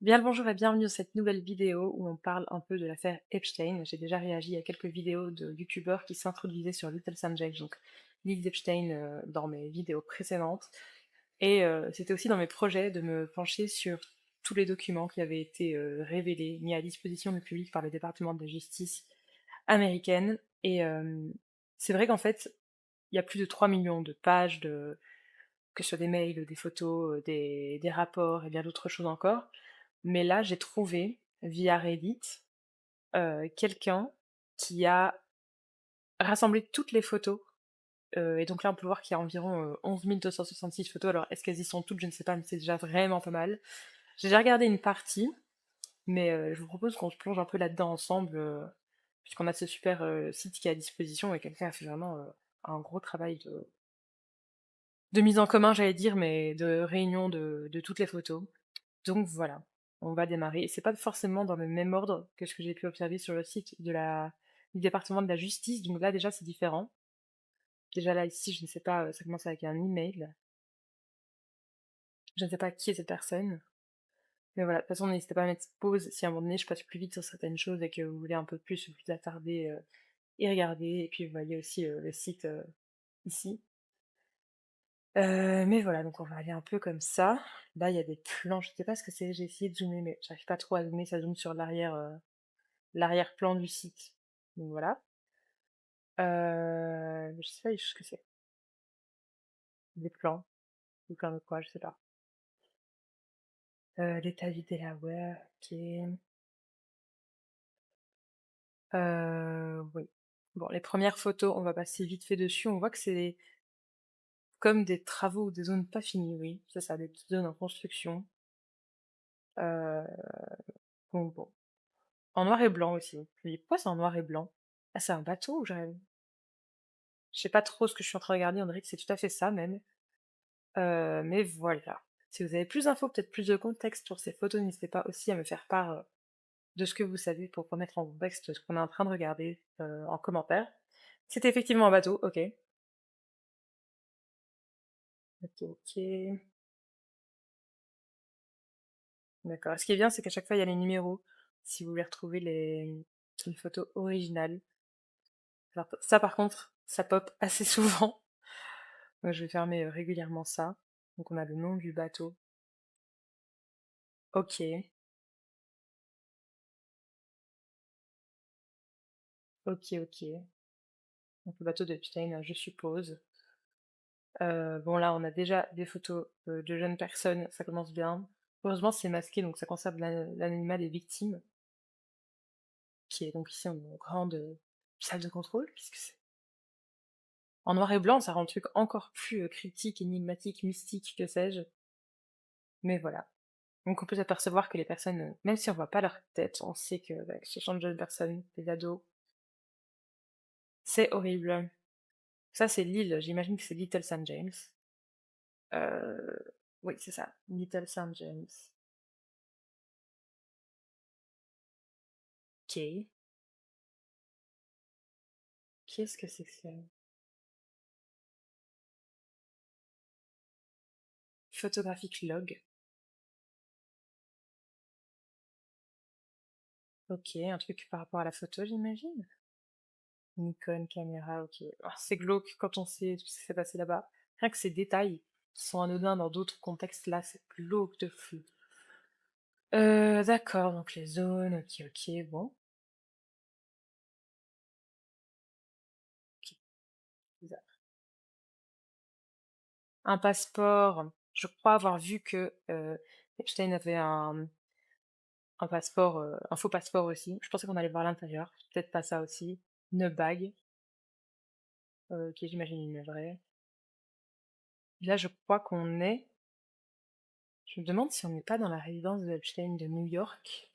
Bien le bonjour et bienvenue dans cette nouvelle vidéo où on parle un peu de l'affaire Epstein. J'ai déjà réagi à quelques vidéos de youtubeurs qui s'introduisaient sur Little Sam James, donc Lil Epstein, dans mes vidéos précédentes. Et c'était aussi dans mes projets de me pencher sur tous les documents qui avaient été révélés, mis à disposition du public par le département de la justice américaine. Et c'est vrai qu'en fait, il y a plus de 3 millions de pages que ce soit des mails, des photos, des rapports et bien d'autres choses encore. Mais là, j'ai trouvé, via Reddit, quelqu'un qui a rassemblé toutes les photos. Et donc là, on peut voir qu'il y a environ 11 266 photos. Alors, est-ce qu'elles y sont toutes? Je ne sais pas, mais c'est déjà vraiment pas mal. J'ai déjà regardé une partie, mais je vous propose qu'on se plonge un peu là-dedans ensemble, puisqu'on a ce super site qui est à disposition et quelqu'un a fait vraiment un gros travail de mise en commun, j'allais dire, mais de réunion de toutes les photos. Donc voilà, on va démarrer. Et c'est pas forcément dans le même ordre que ce que j'ai pu observer sur le site du département de la justice, donc là déjà c'est différent. Déjà là ici, je ne sais pas, ça commence avec un email. Je ne sais pas qui est cette personne. Mais voilà, de toute façon, n'hésitez pas à mettre pause si à un moment donné je passe plus vite sur certaines choses et que vous voulez un peu plus vous attarder et regarder. Et puis vous voyez aussi le site ici. Mais voilà, donc on va aller un peu comme ça. Là, il y a des plans, je sais pas ce que c'est, j'ai essayé de zoomer, mais j'arrive pas trop à zoomer, ça zoome sur l'arrière-plan du site. Donc voilà. Je sais pas ce que c'est. Des plans, ou plein de quoi, je sais pas. L'état du Delaware, ok. Oui. Bon, les premières photos, on va passer vite fait dessus. On voit que c'est comme des travaux ou des zones pas finies, oui. C'est ça, des petites zones en construction. Euh, bon. En noir et blanc aussi. Je me dis, pourquoi c'est en noir et blanc? Ah, c'est un bateau ou je sais pas trop ce que je suis en train de regarder, on dirait que c'est tout à fait ça même. Mais voilà. Si vous avez plus d'infos, peut-être plus de contexte sur ces photos, n'hésitez pas aussi à me faire part de ce que vous savez pour remettre en contexte ce qu'on est en train de regarder en commentaire. C'était effectivement un bateau, ok. Ok, ok. D'accord. Ce qui est bien, c'est qu'à chaque fois, il y a les numéros, si vous voulez retrouver les photos originales. Alors, ça, par contre, ça pop assez souvent. Donc, je vais fermer régulièrement ça. Donc, on a le nom du bateau. Ok, ok, ok. Donc, le bateau de Epstein, je suppose. Bon, là, on a déjà des photos de jeunes personnes, ça commence bien. Heureusement, c'est masqué, donc ça conserve l'anonymat des victimes, qui est donc ici une grande salle de contrôle, puisque c'est en noir et blanc, ça rend le truc encore plus critique, énigmatique, mystique, que sais-je. Mais voilà. Donc on peut s'apercevoir que les personnes, même si on voit pas leur tête, on sait que ce sont de jeunes personnes, des ados. C'est horrible. Ça, c'est l'île, j'imagine que c'est Little St. James. Euh... Oui, c'est ça, Little St. James. Ok. Qu'est-ce que c'est que ça? Photographic log. Ok, un truc par rapport à la photo, j'imagine. Nikon, caméra, ok. Ah, c'est glauque quand on sait tout ce qui s'est passé là-bas. Rien que ces détails qui sont anodins dans d'autres contextes, là, c'est glauque de fou. D'accord, donc les zones, ok, ok, bon. Ok, bizarre. Un passeport, je crois avoir vu que Epstein avait un passeport, un faux passeport aussi. Je pensais qu'on allait voir l'intérieur, peut-être pas ça aussi. Une bague, qui j'imagine une vraie. Là, je crois qu'on est. Je me demande si on n'est pas dans la résidence de Epstein de New York,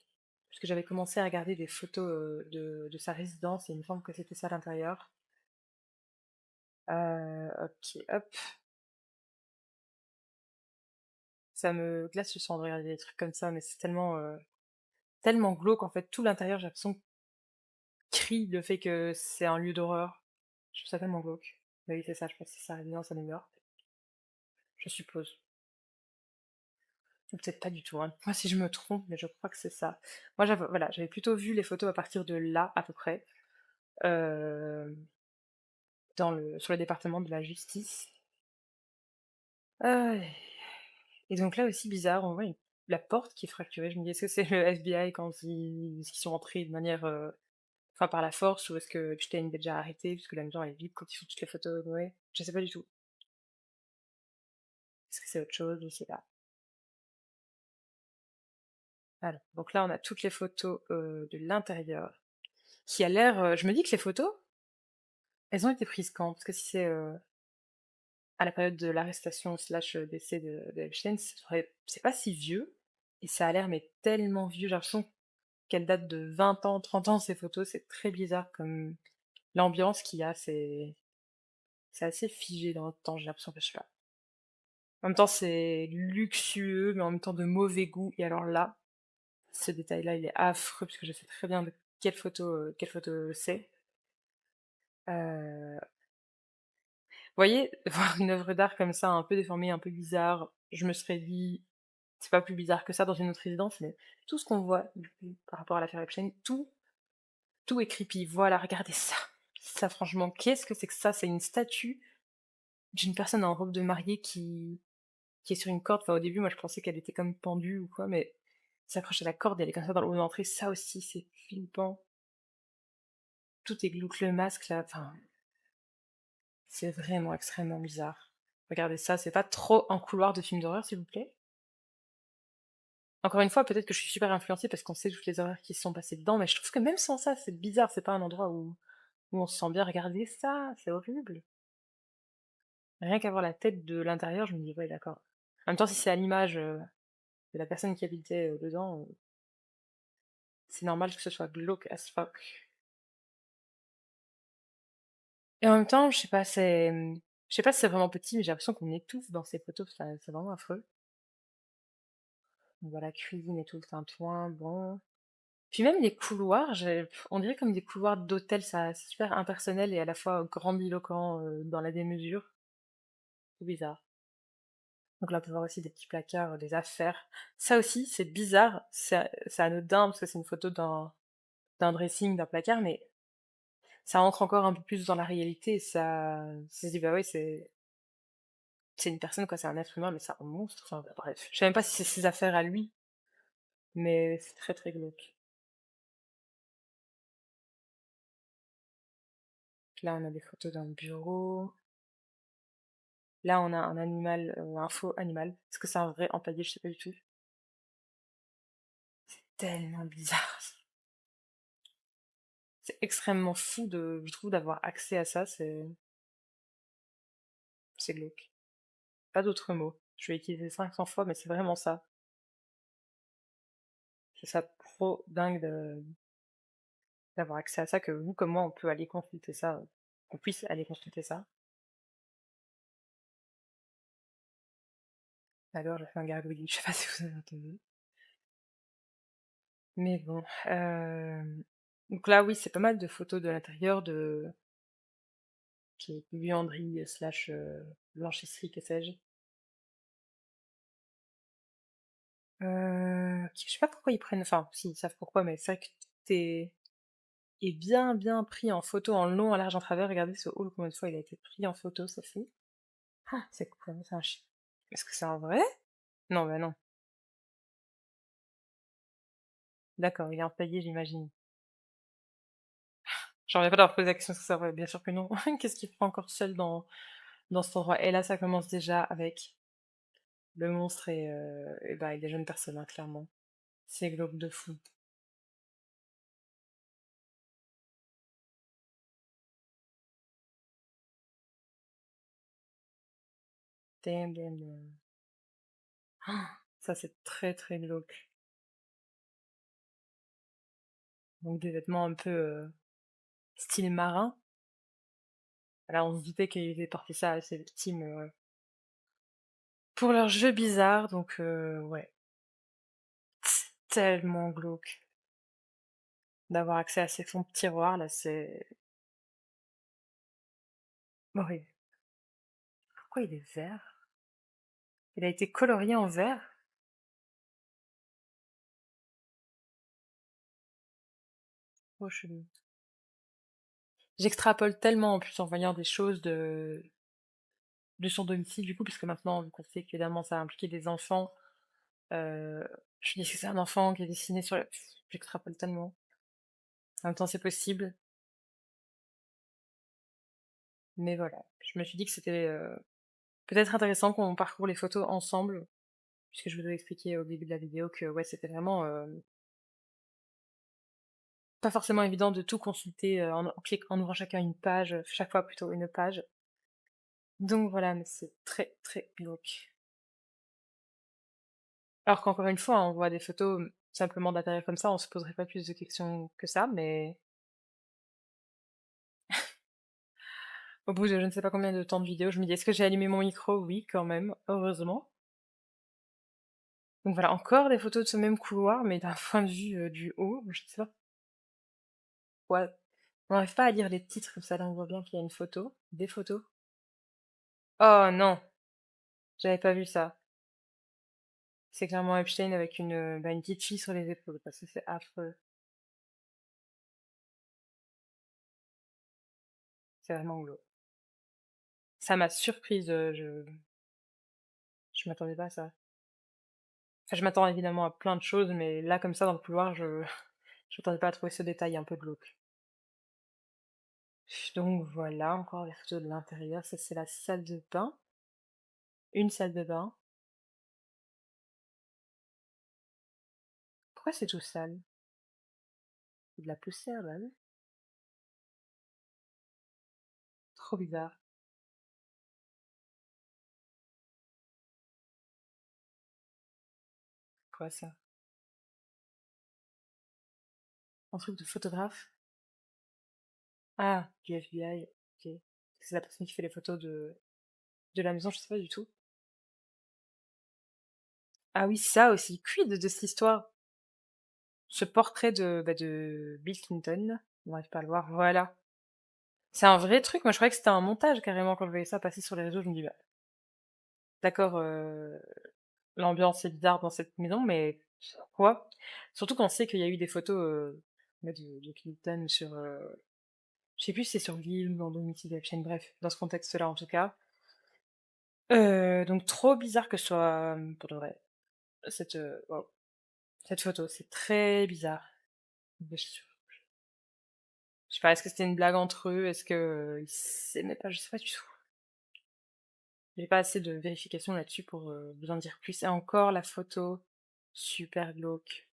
parce que j'avais commencé à regarder des photos de sa résidence et il me semble que c'était ça à l'intérieur. Ok, hop. Ça me glace le sang de regarder des trucs comme ça, mais c'est tellement glauque en fait. Tout l'intérieur, j'ai l'impression, crie le fait que c'est un lieu d'horreur. Je trouve ça tellement glauque. Mais oui, c'est ça, je pense que c'est sa résidence à New York, je suppose. Ou peut-être pas du tout, hein. Moi, si je me trompe, mais je crois que c'est ça. Moi, voilà, j'avais plutôt vu les photos à partir de là, à peu près, euh, sur le département de la justice. Euh, et donc là aussi, bizarre, on voit la porte qui est fracturée. Je me dis, est-ce que c'est le FBI quand ils sont entrés de manière, enfin par la force, ou est-ce que Epstein est déjà arrêté, puisque la maison elle est vide quand ils font toutes les photos, ouais. Je sais pas du tout. Est-ce que c'est autre chose? Je sais pas. Alors, donc là, on a toutes les photos de l'intérieur, qui a l'air. Je me dis que les photos, elles ont été prises quand? Parce que si c'est à la période de l'arrestation slash décès de Epstein, c'est pas si vieux. Et ça a l'air mais tellement vieux. J'ai l'impression qu'elle date de 20 ans, 30 ans, ces photos. C'est très bizarre comme l'ambiance qu'il y a. C'est assez figé dans le temps, j'ai l'impression que je suis là. En même temps, c'est luxueux, mais en même temps de mauvais goût. Et alors là, ce détail-là, il est affreux, parce que je sais très bien de quelle photo c'est. Vous voyez, voir une œuvre d'art comme ça, un peu déformée, un peu bizarre, je me serais dit, c'est pas plus bizarre que ça dans une autre résidence, mais tout ce qu'on voit depuis, par rapport à l'affaire Epstein, tout est creepy. Voilà, regardez ça. Ça, franchement, qu'est-ce que c'est que ça? C'est une statue d'une personne en robe de mariée qui est sur une corde. Enfin, au début, moi, je pensais qu'elle était comme pendue ou quoi, mais s'accroche à la corde et elle est comme ça dans le haut d'entrée. Ça aussi, c'est flippant. Tout est glauque, le masque, là. Enfin, c'est vraiment extrêmement bizarre. Regardez ça, c'est pas trop un couloir de film d'horreur, s'il vous plaît? Encore une fois, peut-être que je suis super influencée parce qu'on sait toutes les horreurs qui se sont passées dedans, mais je trouve que même sans ça, c'est bizarre. C'est pas un endroit où on se sent bien. Regardez ça, c'est horrible. Rien qu'à voir la tête de l'intérieur, je me dis, ouais, d'accord. En même temps, si c'est à l'image de la personne qui habitait dedans, c'est normal que ce soit glauque as fuck. Et en même temps, je sais pas si c'est vraiment petit, mais j'ai l'impression qu'on étouffe dans ces photos, c'est vraiment affreux. On voit la cuisine et tout le tintouin, bon. Puis même les couloirs, on dirait comme des couloirs d'hôtel, ça, c'est super impersonnel et à la fois grandiloquent dans la démesure. C'est bizarre. Donc là, on peut voir aussi des petits placards, des affaires. Ça aussi, c'est bizarre, c'est anodin parce que c'est une photo d'un dressing, d'un placard, mais ça ancre encore un peu plus dans la réalité et ça se dit, bah ouais, c'est une personne, quoi, c'est un être humain, mais c'est un monstre. Enfin, bah, bref. Je sais même pas si c'est ses affaires à lui, mais c'est très très glauque. Là, on a des photos d'un bureau. Là, on a un animal, un faux animal. Est-ce que c'est un vrai empaillé? Je sais pas du tout. Tellement bizarre. C'est extrêmement fou je trouve, d'avoir accès à ça. C'est glauque. Pas d'autres mots. Je vais utiliser 500 fois, mais c'est vraiment ça. C'est ça trop dingue d'avoir accès à ça que vous, comme moi, on peut aller consulter ça. Qu'on puisse aller consulter ça. Alors, j'ai fait un gargouillis. Je sais pas si vous avez entendu. Mais bon. Donc là, oui, c'est pas mal de photos de l'intérieur qui est buanderie slash blanchisserie, que sais-je. Je sais pas pourquoi ils prennent, enfin, si, ils savent pourquoi, mais c'est vrai que tout est bien, bien pris en photo, en long, en large, en travers. Regardez ce hall, combien de fois il a été pris en photo, ça fait. Ah, c'est quoi? C'est un chien. Est-ce que c'est un vrai? Non, bah non. D'accord, il est empaillé, j'imagine. J'en reviens pas d'avoir posé la question, est-ce que c'est vrai? Bien sûr que non. Qu'est-ce qu'il prend encore seul dans cet endroit? Et là, ça commence déjà avec le monstre et bah, et les jeunes personnes, hein, clairement. C'est glauque de fou. Damn, damn, damn. Ah, ça, c'est très, très glauque. Donc des vêtements un peu style marin. Là, on se doutait qu'ils avaient porté ça à ces victimes pour leur jeu bizarre, donc ouais. C'est tellement glauque d'avoir accès à ces fonds de tiroir, là, c'est horrible. Pourquoi il est vert? Il a été colorié en vert? Trop chelou. J'extrapole tellement en plus en voyant des choses de son domicile du coup, puisque maintenant vu qu'on sait qu'évidemment ça a impliqué des enfants, heu, je me dis: que c'est un enfant qui est dessiné sur la» j'extrapole tellement. En même temps c'est possible, mais voilà. Je me suis dit que c'était, peut-être intéressant qu'on parcourt les photos ensemble, puisque je vous avais expliqué au début de la vidéo que ouais, c'était vraiment, pas forcément évident de tout consulter, en ouvrant chacun une page, chaque fois plutôt une page. Donc voilà, mais c'est très, très glauque. Alors qu'encore une fois, hein, on voit des photos, simplement d'intérieur comme ça, on se poserait pas plus de questions que ça, mais au bout de je ne sais pas combien de temps de vidéo, je me dis: «Est-ce que j'ai allumé mon micro?» Oui, quand même, heureusement. Donc voilà, encore des photos de ce même couloir, mais d'un point de vue, du haut, je sais pas pourquoi on n'arrive pas à lire les titres comme ça, là on voit bien qu'il y a une photo, des photos. Oh non! J'avais pas vu ça. C'est clairement Epstein avec une petite fille sur les épaules, parce que c'est affreux. C'est vraiment glauque. Ça m'a surprise, je m'attendais pas à ça. Enfin, je m'attends évidemment à plein de choses, mais là, comme ça, dans le couloir, je m'attendais pas à trouver ce détail un peu glauque. Donc voilà, encore les photos de l'intérieur. Ça, c'est la salle de bain. Une salle de bain. Pourquoi c'est tout sale? C'est de la poussière, là, oui. Trop bizarre. Quoi, ça? Un truc de photographe? Ah, du FBI. Ok. C'est la personne qui fait les photos de la maison, je sais pas du tout. Ah oui, ça aussi. Quid de cette histoire? Ce portrait de Bill Clinton. On n'arrive pas à le voir. Voilà. C'est un vrai truc? Moi, je croyais que c'était un montage carrément quand je voyais ça passer sur les réseaux. Je me dis: «Bah, d'accord, l'ambiance est bizarre dans cette maison, mais quoi?» Surtout quand on sait qu'il y a eu des photos, de Clinton sur, je sais plus si c'est sur l'île ou dans le domicile d'Epstein, bref, dans ce contexte-là en tout cas. Donc trop bizarre que ce soit, pour de vrai, waouh, cette photo, c'est très bizarre. Mais je sais pas, est-ce que c'était une blague entre eux? Est-ce que, ils s'aimaient pas? Je sais pas du tout. J'ai pas assez de vérifications là-dessus pour, vous en dire plus et encore la photo, super glauque.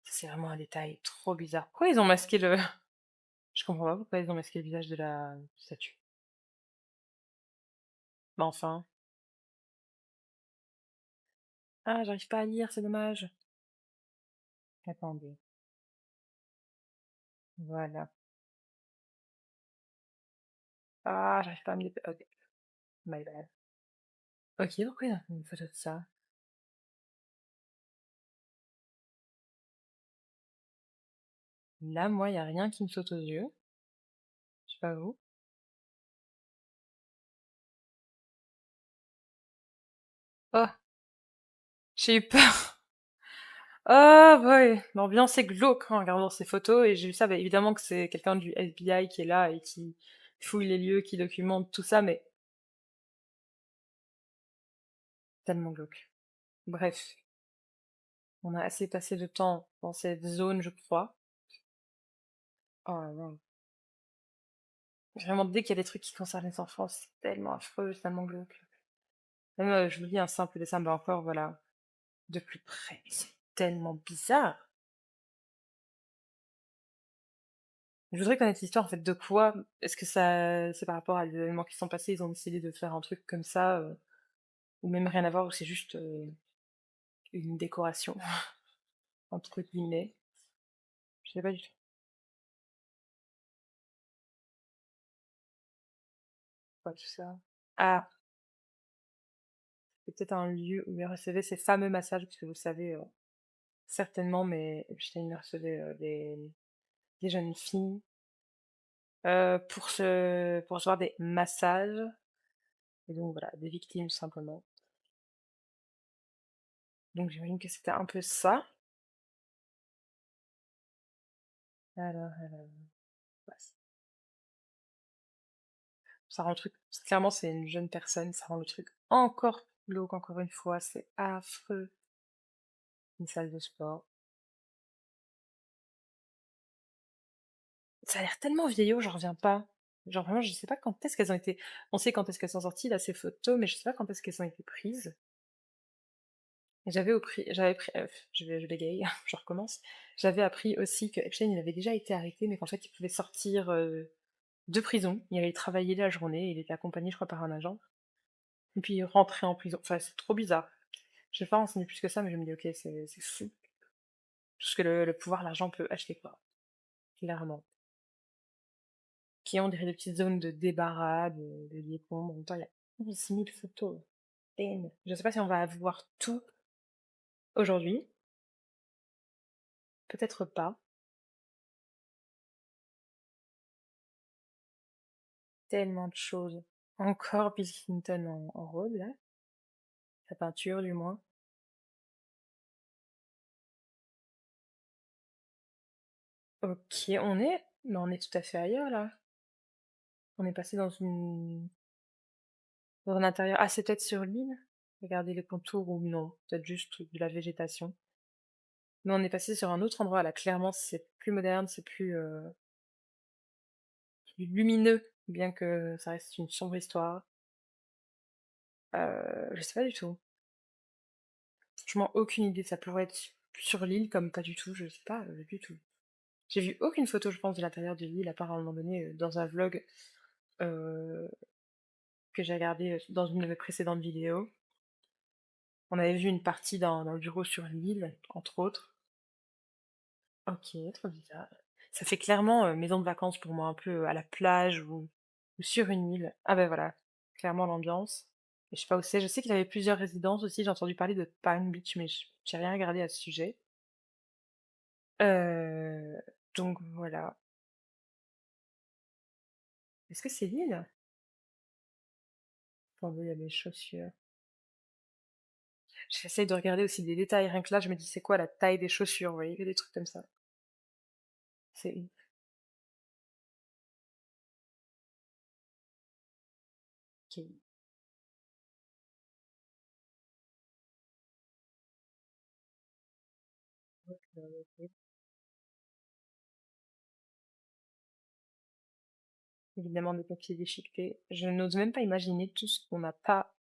C'est vraiment un détail trop bizarre. Pourquoi ils ont masqué le je comprends pas pourquoi ils ont masqué le visage de la statue. Bah, enfin. Ah, j'arrive pas à lire, c'est dommage. Attendez, voilà. Ah, j'arrive pas à me dép OK, my bad. OK, pourquoi ils ont fait une photo de ça? Là, moi, y a rien qui me saute aux yeux, je sais pas vous. Oh, j'ai eu peur. Oh boy! L'ambiance est glauque en regardant ces photos et j'ai vu ça, bah, évidemment que c'est quelqu'un du FBI qui est là et qui fouille les lieux, qui documente tout ça, mais tellement glauque. Bref, on a assez passé de temps dans cette zone, je crois. Oh là là. Vraiment, dès qu'il y a des trucs qui concernent les enfants, c'est tellement affreux, c'est tellement glauque. Même, je vous dis un simple dessin, bah, encore, voilà, de plus près, c'est tellement bizarre. Je voudrais connaître l'histoire, en fait, de quoi est-ce que ça c'est par rapport à des événements qui sont passés, ils ont décidé de faire un truc comme ça, ou même rien à voir, ou c'est juste, une «décoration» entre guillemets. Je sais pas du tout. Quoi tout ça? Ah, c'est peut-être un lieu où il recevait ces fameux massages, parce que vous savez, certainement, mais Epstein recevait, des jeunes filles, pour recevoir des massages et donc voilà, des victimes simplement. Donc j'imagine que c'était un peu ça. Alors, ouais, ça rend le truc clairement, c'est une jeune personne, ça rend le truc encore plus glauque, encore une fois, c'est affreux. Une salle de sport. Ça a l'air tellement vieillot, j'en reviens pas. Genre vraiment, je sais pas quand est-ce qu'elles ont été on sait quand est-ce qu'elles sont sorties là, ces photos, mais je sais pas quand est-ce qu'elles ont été prises. Et j'avais pris je bégaye, je recommence. J'avais appris aussi que Epstein, il avait déjà été arrêté, mais qu'en fait, il pouvait sortir, de prison. Il allait travailler la journée, il était accompagné, je crois, par un agent, et puis il rentrait en prison. Enfin, c'est trop bizarre. Je vais pas renseigner plus que ça, mais je me dis: «OK, c'est fou». Tout ce que le pouvoir, l'argent peut acheter, quoi, clairement. Qui ont des petites zones de débarras, de décombres. En même temps, il y a 11 000 photos. Damn. Je sais pas si on va voir tout aujourd'hui. Peut-être pas. Tellement de choses. Encore Bill Clinton en robe, là. Sa peinture, du moins. Ok, mais on est tout à fait ailleurs, là. On est passé dans un intérieur. Ah, c'est peut-être sur l'île? Regardez les contours ou non. Peut-être juste de la végétation. Mais on est passé sur un autre endroit, là. Clairement, c'est plus moderne, c'est plus lumineux, bien que ça reste une sombre histoire. Je sais pas du tout. Franchement, aucune idée. Ça pourrait être sur l'île comme pas du tout. Je sais pas du tout. J'ai vu aucune photo, je pense, de l'intérieur de l'île, à part à un moment donné dans un vlog euh, que j'ai regardé dans une de mes précédentes vidéos. On avait vu une partie d'un bureau sur l'île, entre autres. Ok, trop bizarre. Ça fait clairement maison de vacances pour moi, un peu à la plage ou sur une île. Ah ben voilà, clairement l'ambiance. Et je sais pas où c'est. Je sais qu'il y avait plusieurs résidences aussi. J'ai entendu parler de Palm Beach, mais j'ai rien regardé à ce sujet. Euh, donc voilà. Est-ce que c'est l'île? Attendez, il y a mes chaussures. J'essaye de regarder aussi des détails. Rien que là, je me dis, c'est quoi la taille des chaussures? Vous voyez, des trucs comme ça. C'est ok. Ok. Évidemment, des papiers déchiquetés. Je n'ose même pas imaginer tout ce qu'on n'a pas,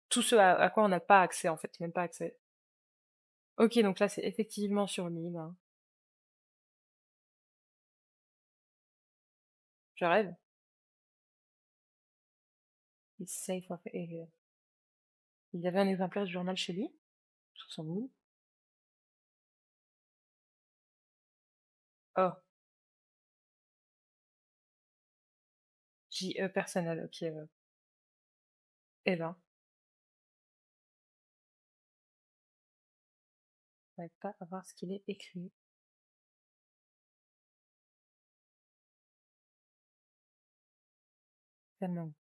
tout ce à quoi on n'a pas accès, en fait. Même pas accès. Ok, donc là, c'est effectivement sur l'île, hein. Je rêve. It's safe of area. Il y avait un exemplaire du journal chez lui, sur son île. Oh, J.E. personnel, ok. Eh ben, on va pas à voir ce qu'il est écrit. Tellement.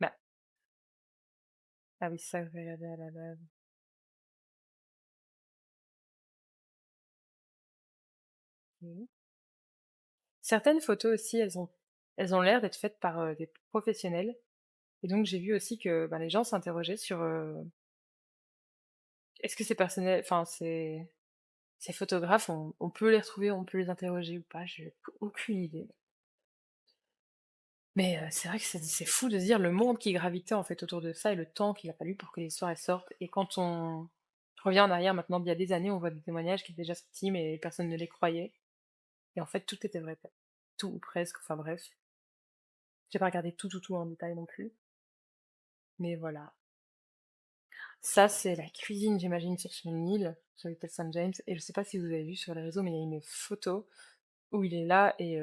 Bah, ah oui, ça, je vais regarder à la base. Ok. Certaines photos aussi, elles ont l'air d'être faites par des professionnels. Et donc j'ai vu aussi que ben, les gens s'interrogeaient sur est-ce que ces personnels, enfin ces photographes, on peut les retrouver, on peut les interroger ou pas, j'ai aucune idée. Mais c'est vrai que c'est fou de se dire le monde qui gravitait en fait autour de ça et le temps qu'il a fallu pour que l'histoire elle sorte. Et quand on revient en arrière maintenant d'il y a des années, on voit des témoignages qui étaient déjà sortis mais personne ne les croyait. Et en fait tout était vrai. Tout ou presque, enfin bref. J'ai pas regardé tout en détail non plus. Mais voilà. Ça, c'est la cuisine, j'imagine, sur une île, sur l'île Saint James. Et je sais pas si vous avez vu sur les réseaux, mais il y a une photo où il est là et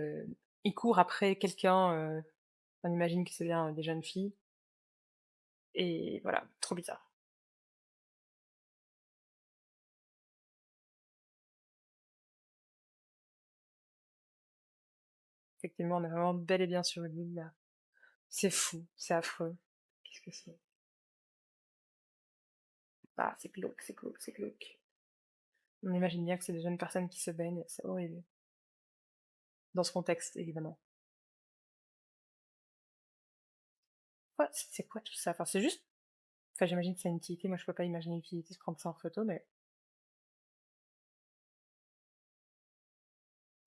il court après quelqu'un. On imagine que c'est bien des jeunes filles. Et voilà, trop bizarre. Effectivement, on est vraiment bel et bien sur une île là. C'est fou, c'est affreux. Qu'est-ce que c'est? Ah, c'est glauque, c'est glauque, c'est glauque. On imagine bien que c'est des jeunes personnes qui se baignent, c'est horrible. dans ce contexte, évidemment. Ouais, c'est quoi tout ça? Enfin, c'est juste enfin, j'imagine que c'est une utilité, moi je peux pas imaginer l'utilité de prendre ça en photo, mais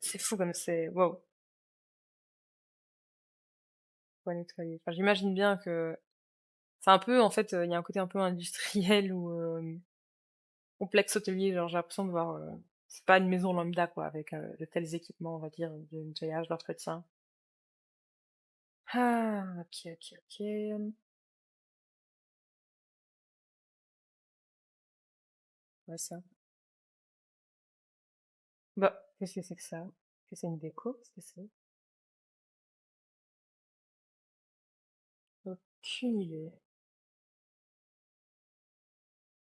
c'est fou comme c'est waouh, faut nettoyer. Enfin, j'imagine bien que c'est un peu en fait, il y a un côté un peu industriel ou, complexe hôtelier, genre j'ai l'impression de voir, c'est pas une maison lambda quoi, avec, de tels équipements, on va dire, de nettoyage, d'entretien. Ah! OK, OK, OK. Ouais, ça. Bah, qu'est-ce que c'est que ça? Est-ce que c'est une déco? Qu'est-ce que c'est? Aucune idée.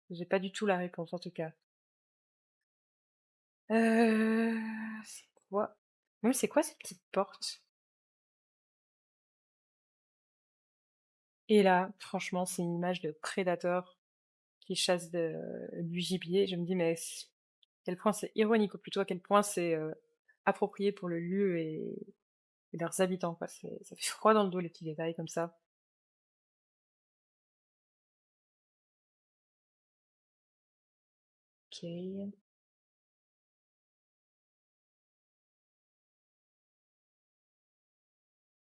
J'ai pas du tout la réponse en tout cas. Heu, c'est quoi? Même c'est quoi ces petites portes? Et là, franchement, c'est une image de prédateur qui chasse du gibier. Je me dis: «Mais à quel point c'est ironique, ou plutôt à quel point c'est, approprié pour le lieu et leurs habitants, quoi». Ça fait froid dans le dos, les petits détails comme ça. OK,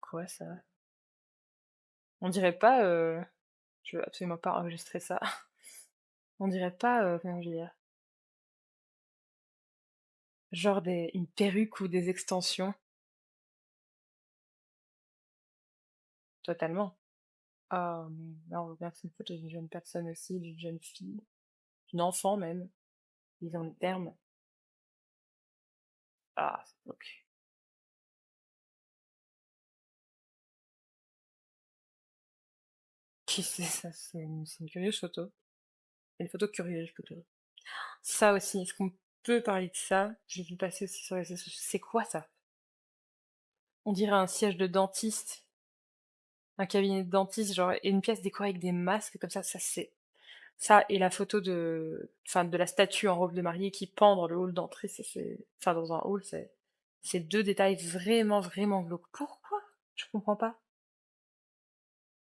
quoi ça? On dirait pas, je veux absolument pas enregistrer ça. On dirait pas, comment je veux dire? Genre une perruque ou des extensions? Totalement. Ah, mais là, on voit bien que c'est une photo d'une jeune personne aussi, d'une jeune fille, d'une enfant même, disons le terme. Ah, OK. Qui c'est ça? C'est une curieuse photo. Une photo curieuse plutôt. Ça aussi, est-ce qu'on peut parler de ça? J'ai vu passer aussi sur les réseaux sociaux. C'est quoi ça? On dirait un siège de dentiste, un cabinet de dentiste, genre, et une pièce décorée avec des masques comme ça c'est ça, et la photo enfin, de la statue en robe de mariée qui pend dans le hall d'entrée, enfin, dans un hall, c'est 2 détails vraiment, vraiment glauques. Pourquoi? Je comprends pas.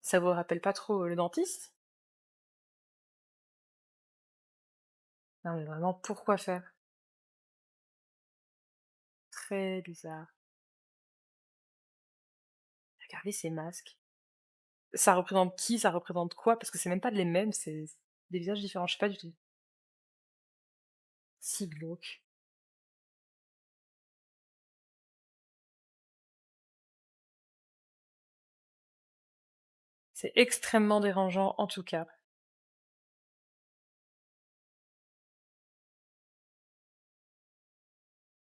Ça vous rappelle pas trop, le dentiste? Non, mais vraiment, pourquoi faire? Très bizarre. Regardez ces masques. Ça représente qui? Ça représente quoi? Parce que c'est même pas les mêmes, c'est des visages différents, je sais pas du tout. Si glauque. C'est extrêmement dérangeant en tout cas.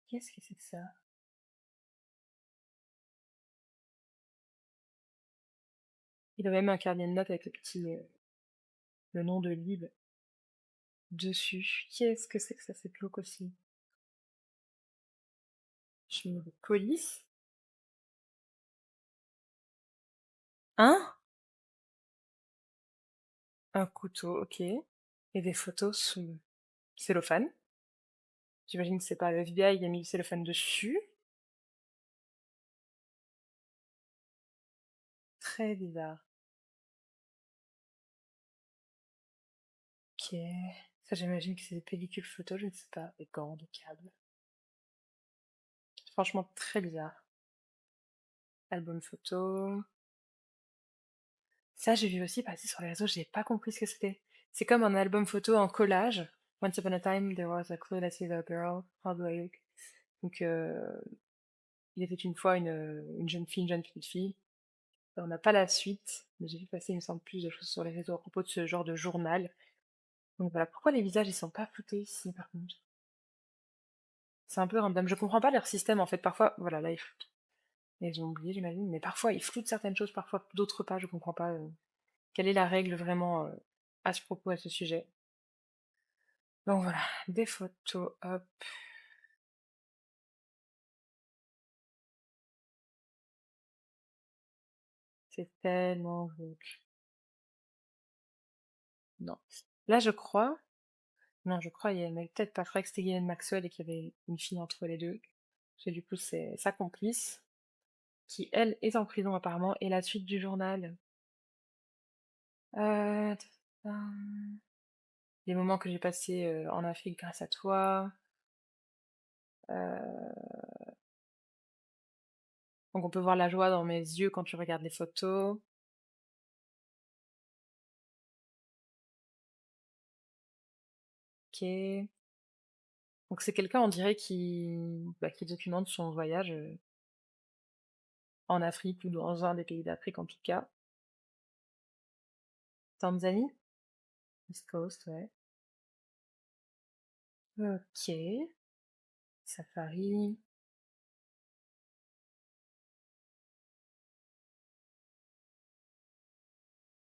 Qu'est-ce que c'est que ça? Il a même un carnet de notes avec le nom de Lib dessus. Qu'est-ce que c'est que ça? C'est glauque aussi. Chemise de police? Hein? Un couteau, OK. Et des photos sous cellophane. J'imagine que c'est pas le FBI qui a mis le cellophane dessus. Très bizarre. OK. Ça, j'imagine que c'est des pellicules photos, je ne sais pas, des gants, des câbles. Franchement, très bizarre. Album photo. Ça, j'ai vu aussi passer sur les réseaux, j'ai pas compris ce que c'était. C'est comme un album photo en collage. Once upon a time, there was a clueless little girl. How do I look? Donc, il était une fois une jeune fille, une jeune petite fille. On n'a pas la suite, mais j'ai vu passer, il me semble, plus de choses sur les réseaux à propos de ce genre de journal. Donc voilà, pourquoi les visages, ils sont pas floutés ici, par contre? C'est un peu random. Je comprends pas leur système, en fait. Parfois, voilà, là, ils ont oublié, j'imagine, mais parfois, ils floutent certaines choses, parfois d'autres pas, je comprends pas. Quelle est la règle vraiment à ce propos, à ce sujet? Donc voilà, des photos, hop, c'est tellement glauque. Non. Là, je crois, non, je crois, mais peut-être pas, je croyais que c'était Ghislaine Maxwell et qu'il y avait une fille entre les deux. Parce que du coup, c'est sa complice, qui elle est en prison apparemment, et la suite du journal. Euh... Les moments que j'ai passés en Afrique grâce à toi. Euh, Donc on peut voir la joie dans mes yeux quand tu regardes les photos. Ok. Donc c'est quelqu'un, on dirait, qui documente son voyage en Afrique ou dans un des pays d'Afrique en tout cas. Tanzanie? East Coast, ouais. Ok. Safari.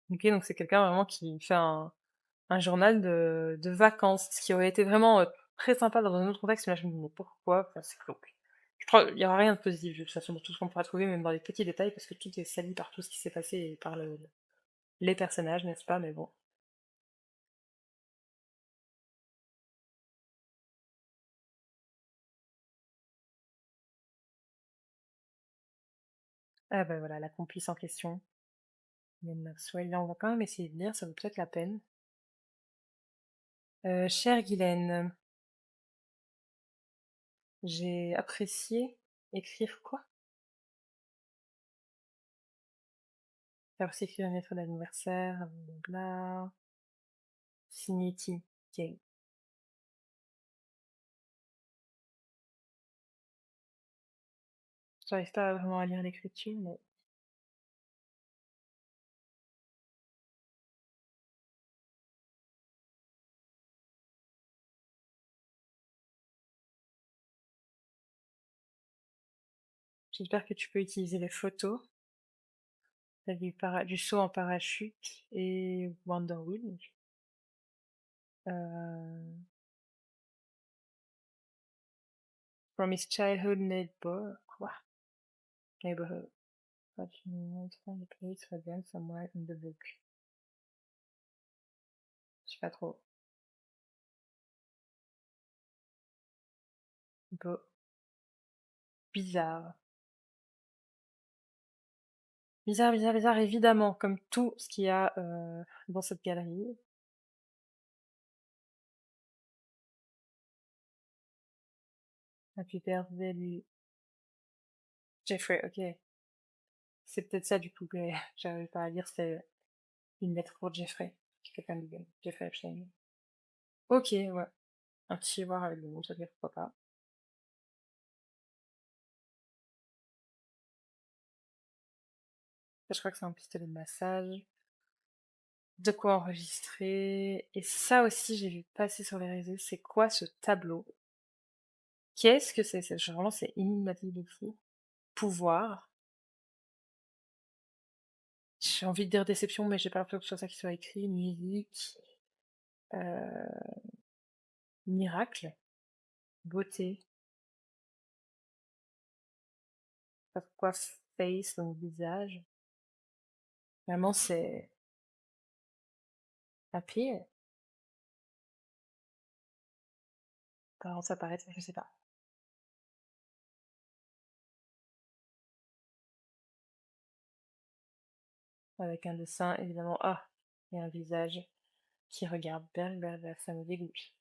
Ok, donc c'est quelqu'un vraiment qui fait un journal de vacances, ce qui aurait été vraiment très sympa dans un autre contexte, mais là je me dis mais pourquoi? Enfin, c'est glauque. Je crois qu'il y aura rien de positif de toute façon dans tout ce qu'on pourra trouver, même dans les petits détails, parce que tout est sali par tout ce qui s'est passé et par les personnages, n'est-ce pas? Mais bon. Ah bah voilà, la complice en question. Ghislaine Maxwell. Là, on va quand même essayer de lire, ça vaut peut-être la peine. Chère Guylaine, j'ai apprécié écrire quoi? J'ai apprécié écrire une lettre d'anniversaire, blablabla. Signé Tim. Ok. J'arrive pas vraiment à lire l'écriture, mais j'espère que tu peux utiliser les photos. T'as du saut en parachute et Wonderwood. Euh, from his childhood neighbor, quoi? Neighborhood. But you might find a place for them somewhere in the book. Je sais pas trop. Un peu bizarre. Bizarre, bizarre, bizarre, évidemment, comme tout ce qu'il y a dans cette galerie. Happy birthday, lui. Jeffrey, ok. C'est peut-être ça du coup que j'arrive pas à lire, c'est une lettre pour Jeffrey. Quelqu'un de Jeffrey Epstein. Ok, ouais. Un tiroir avec le nom, ça veut dire pourquoi pas. Ça, je crois que c'est un pistolet de massage. De quoi enregistrer. Et ça aussi, j'ai vu passer sur les réseaux. C'est quoi ce tableau? Qu'est-ce que c'est? Vraiment, c'est Enigmatic. Pouvoir. J'ai envie de dire déception, mais j'ai pas l'impression que ce soit ça qui soit écrit. Musique. Euh, Miracle. Beauté. Pourquoi face, donc visage. Vraiment, c'est papier. Comment ça paraît, je sais pas. Avec un dessin, évidemment. Ah, et un visage qui regarde. Ça me dégoûte.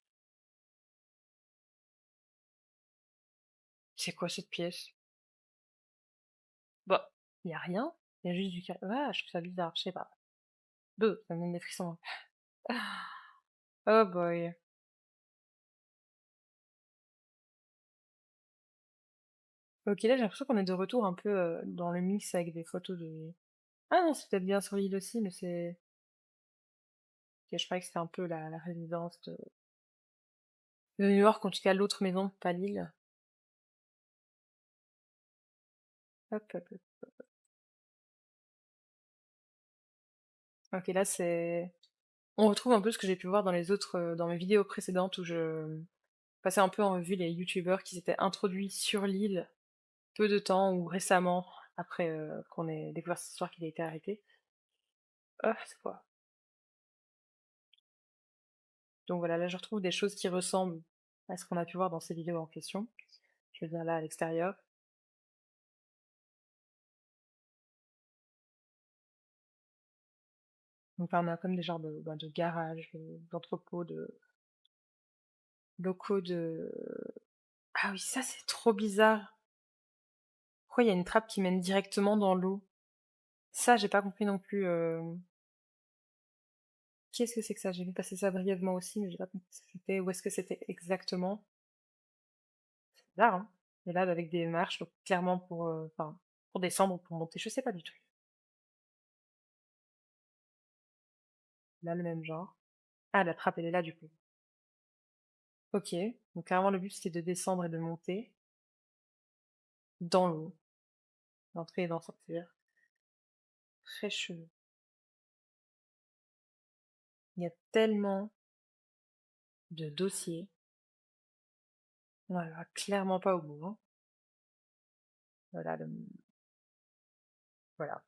C'est quoi cette pièce? Bah, y a rien. Y a juste du Ah, je trouve ça bizarre, je sais pas. Beuh, ça me donne des frissons. Oh boy. Ok, là j'ai l'impression qu'on est de retour un peu dans le mix avec des photos de... Ah non, c'est peut-être bien sur l'île aussi, mais c'est... Ok, je croyais que c'était un peu la résidence de New York, en tout cas l'autre maison, pas l'île. Hop, hop, hop. Ok, là c'est... On retrouve un peu ce que j'ai pu voir dans les autres, dans mes vidéos précédentes où je passais un peu en revue les youtubeurs qui s'étaient introduits sur l'île peu de temps ou récemment après qu'on ait découvert cette histoire qu'il a été arrêté. Ah, c'est quoi? Donc voilà, là je retrouve des choses qui ressemblent à ce qu'on a pu voir dans ces vidéos en question. Je veux dire là à l'extérieur. Donc on a comme des genres de garages, d'entrepôts, de locaux de... Ah oui, ça c'est trop bizarre. Pourquoi il y a une trappe qui mène directement dans l'eau? Ça, j'ai pas compris non plus. Qu'est-ce que c'est que ça? J'ai vu passer ça brièvement aussi, mais j'ai pas compris ce que c'était, où est-ce que c'était exactement. C'est bizarre, hein? Et là, avec des marches, donc clairement pour, enfin, pour descendre ou pour monter, je sais pas du tout. Là, le même genre. Ah, la trappe, elle est là, du coup. Ok. Donc, clairement, le but, c'était de descendre et de monter dans l'eau, d'entrer et d'en sortir. Très chelou. Il y a tellement de dossiers. On n'arrivera clairement pas au bout, hein. Voilà, voilà.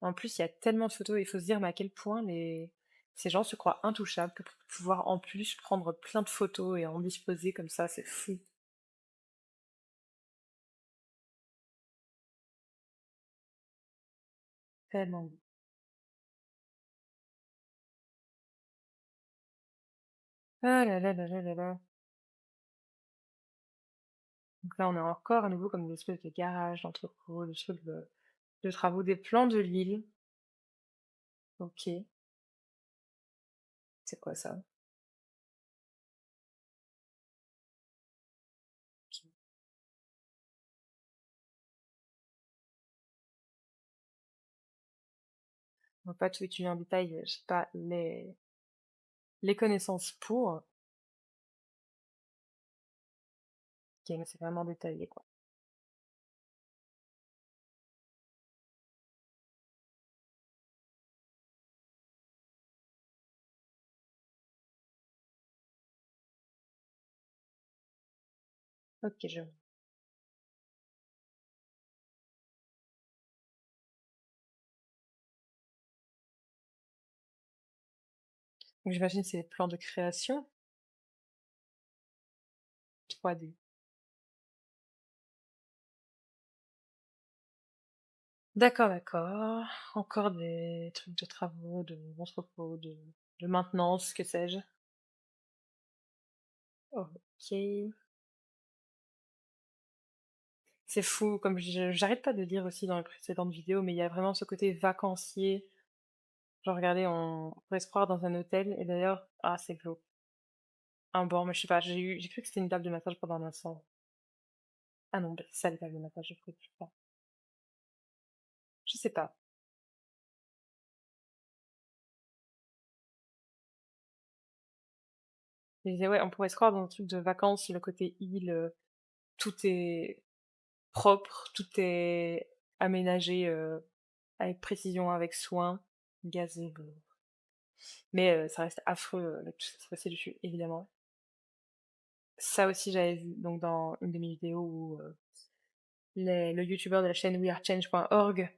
En plus, il y a tellement de photos, il faut se dire mais à quel point ces gens se croient intouchables que pour pouvoir en plus prendre plein de photos et en disposer comme ça, c'est fou. Tellement beau. Ah là là là là là là. Donc là, on est encore à nouveau comme une espèce de garage, d'entrepôt, de trucs de travaux, des plans de l'île. Ok, c'est quoi ça? Ok. On va pas tout étudier en détail, j'ai pas les connaissances pour. Ok, mais c'est vraiment détaillé, quoi. Ok, je... Donc j'imagine que c'est des plans de création 3D. D'accord, d'accord. Encore des trucs de travaux, d'entrepôt, de maintenance, que sais-je. Ok. C'est fou, comme j'arrête pas de dire aussi dans les précédentes vidéos, mais il y a vraiment ce côté vacancier. Genre, regardez, on pourrait se croire dans un hôtel, et d'ailleurs, ah, c'est glauque. Un banc, mais je sais pas, j'ai cru que c'était une table de massage pendant un instant. Ah non, bah, c'est ça, les tables de massage, je sais pas. Je sais pas. Je disais, ouais, on pourrait se croire dans un truc de vacances, le côté île, tout est propre, tout est aménagé, avec précision, avec soin, gazé. Mais ça reste affreux avec tout ce qui s'est passé dessus, évidemment. Ça aussi, j'avais vu donc dans une de mes vidéos où le youtubeur de la chaîne wearechange.org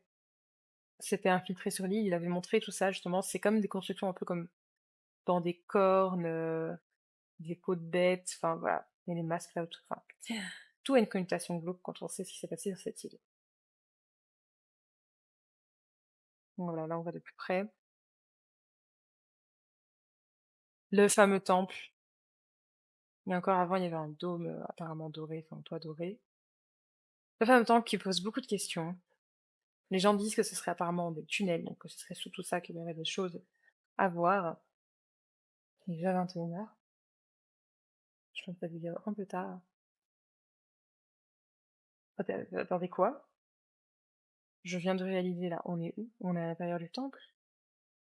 s'était infiltré sur l'île, il avait montré tout ça justement. C'est comme des constructions un peu comme dans des cornes, des peaux de bêtes, enfin voilà, il y a des masques là, tout, enfin, tout a une connotation glauque quand on sait ce qui s'est passé sur cette île. Donc voilà, là on voit de plus près. Le fameux temple. Et encore avant, il y avait un dôme apparemment doré, enfin un toit doré. Le fameux temple qui pose beaucoup de questions. Les gens disent que ce serait apparemment des tunnels, donc que ce serait surtout ça qu'il y aurait des choses à voir. Il est déjà 21h. Je pense la vidéo un peu tard. Attendez quoi? Je viens de réaliser là, on est où? On est à l'intérieur du temple?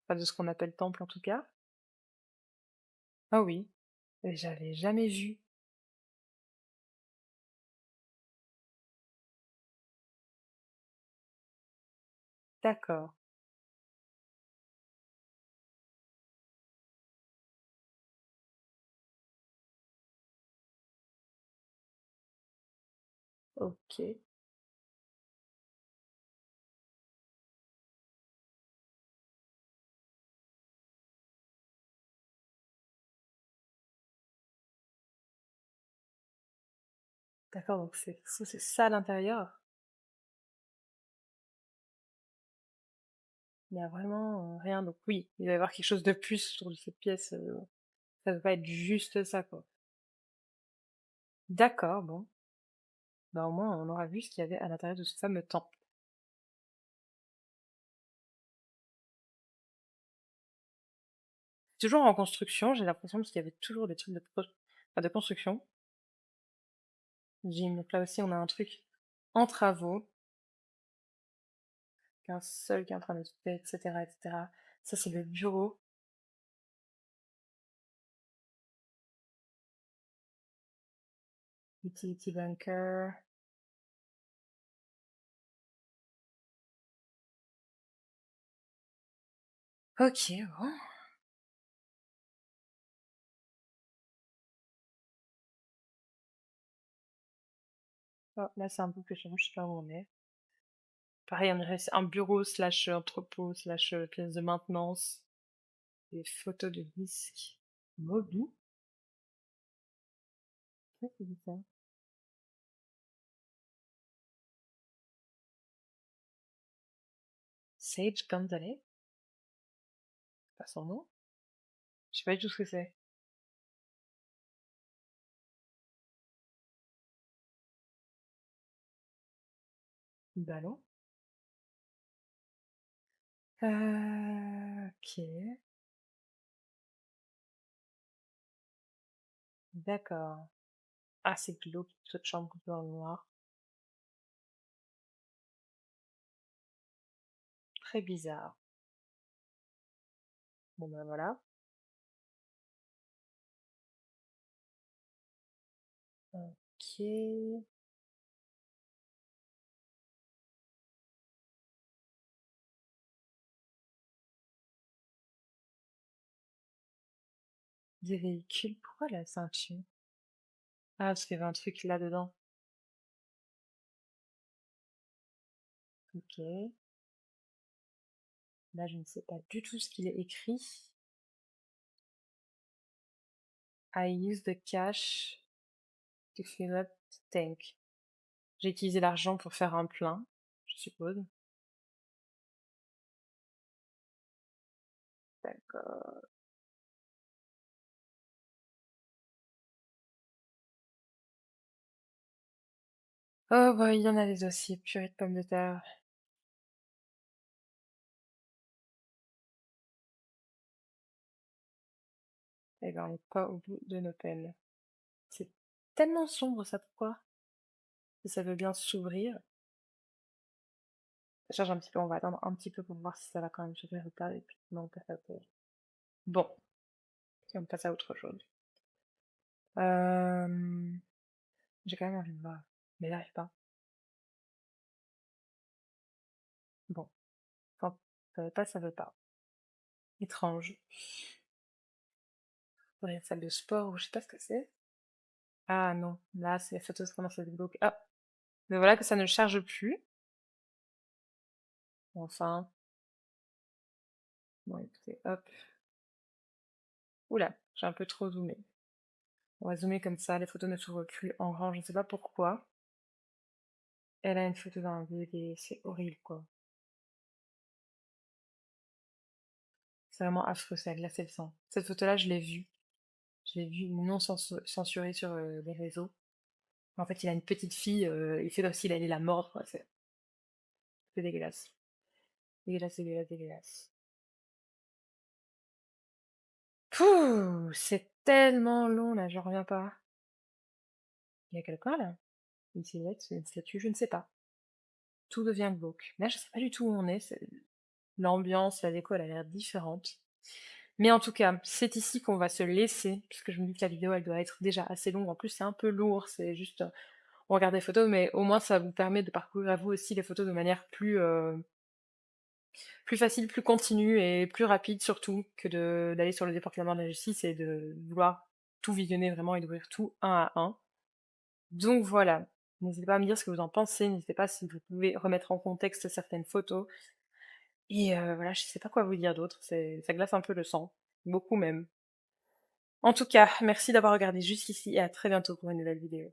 Pas de ce qu'on appelle temple en tout cas. Ah oui, et j'avais jamais vu. D'accord, ok. D'accord, donc c'est ça à l'intérieur? Il y a vraiment, rien, donc oui, il va y avoir quelque chose de plus autour de cette pièce, ça peut pas être juste ça, quoi. D'accord, bon, bah, au moins on aura vu ce qu'il y avait à l'intérieur de ce fameux temple. Toujours en construction, j'ai l'impression, parce qu'il y avait toujours des trucs de construction. Donc là aussi, on a un truc en travaux, qu'un seul qui est en train de se faire, et cetera, et cetera. Ça, c'est le bureau. Utility bunker. Ok, bon. Oh, là, c'est un peu plus cher, je sais pas où on est. Pareil, on dirait c'est un bureau slash entrepôt slash pièce de maintenance. Des photos de disques. Mobu? Qu'est-ce que c'est ça? Sage Gonzalez? Pas son nom? Je sais pas du tout ce que c'est. Ballon? Ok. D'accord. Ah, c'est glauque, toute chambre coupée en noir. Très bizarre. Bon ben voilà. Ok. Des véhicules. Pourquoi la ceinture? Ah, parce qu'il y avait un truc là-dedans. Ok. Là, je ne sais pas du tout ce qu'il est écrit. I use the cash to fill up the tank. J'ai utilisé l'argent pour faire un plein, je suppose. D'accord. Oh, bah, il y en a des dossiers. Purée de pommes de terre. Eh ben, on n'est pas au bout de nos peines. C'est tellement sombre, ça, pourquoi? Si ça veut bien s'ouvrir. Ça charge un petit peu, on va attendre un petit peu pour voir si ça va quand même s'ouvrir ou pas, et puis non, on passe à autre chose. Bon, si on passe à autre chose. Euh... J'ai quand même envie de voir, mais j'arrive pas. Bon, quand ça veut pas, ça veut pas. Étrange. Faudrait une salle de sport ou je sais pas ce que c'est. Ah non, là, c'est les photos commencent à se débloquer. Ah, mais voilà que ça ne charge plus. Enfin, bon, écoutez, hop. Oula, j'ai un peu trop zoomé. On va zoomer comme ça, les photos ne s'ouvrent plus en grand, je ne sais pas pourquoi. Elle a une photo d'un bébé, c'est horrible quoi. C'est vraiment affreux, ça a glacé le sang. Cette photo-là, je l'ai vue. Je l'ai vue non censurée sur les réseaux. En fait, il a une petite fille, il fait comme s'il allait la mordre, quoi. C'est dégueulasse. Dégueulasse, dégueulasse, dégueulasse. Pouh, c'est tellement long là, j'en reviens pas. Il y a quelqu'un là? Une silhouette, une statue, je ne sais pas. Tout devient glauque. Là, je sais pas du tout où on est. L'ambiance, la déco, elle a l'air différente. Mais en tout cas, c'est ici qu'on va se laisser, puisque je me dis que la vidéo, elle doit être déjà assez longue. En plus, c'est un peu lourd, c'est juste, on regarde des photos, mais au moins, ça vous permet de parcourir à vous aussi les photos de manière plus facile, plus continue et plus rapide surtout que d'aller sur le département de la justice et de vouloir tout visionner vraiment et d'ouvrir tout un à un. Donc voilà. N'hésitez pas à me dire ce que vous en pensez, n'hésitez pas si vous pouvez remettre en contexte certaines photos. Et voilà, je sais pas quoi vous dire d'autre, ça glace un peu le sang. Beaucoup même. En tout cas, merci d'avoir regardé jusqu'ici et à très bientôt pour une nouvelle vidéo.